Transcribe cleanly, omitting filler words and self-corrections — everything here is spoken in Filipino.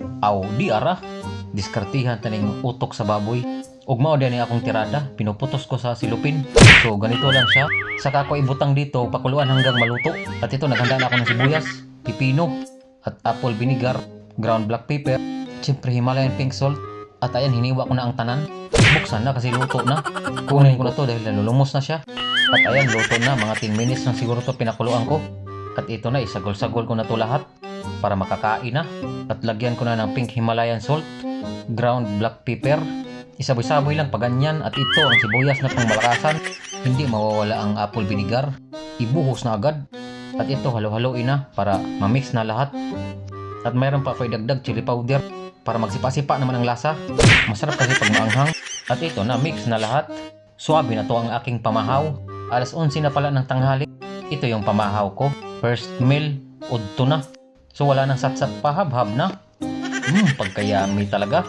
Aw, di ara. Diskartihan taning utok sa baboy. Ug mao din akong tirada, pinuputos ko sa silupin. So ganito lang siya. Saka ko ibutang dito, pakuluan hanggang maluto. At ito, naghanda na ako ng sibuyas, pipino, at apple vinegar, ground black pepper, siyempre Himalayan pink salt. At ayan, hiniwa ko na ang tanan. Buksan na kasi luto na. Kunin ko na to dahil nalulumos na siya. At ayan, luto na. Mga 10 minutes lang siguro to pinakuluan ko. At ito na, isagol-sagol ko na to lahat para makakain na. At lagyan ko na ng pink Himalayan salt, ground black pepper. Isaboy-saboy lang pag ganyan. At ito ang sibuyas na pangmalakasan. Hindi mawawala ang apple vinegar. Ibuhos na agad. At ito, halo-haloin na para mamix na lahat. At mayroon pa ako idagdag chili powder para magsipa-sipa naman ang lasa. Masarap kasi pag maanghang. At ito na, mix na lahat. Suwabe na to ang aking pamahaw. Alas 11 na pala ng tanghali. Ito yung pamahaw ko. First meal, udto na. So wala nang satsat pa, habhab na. Pagkayami talaga.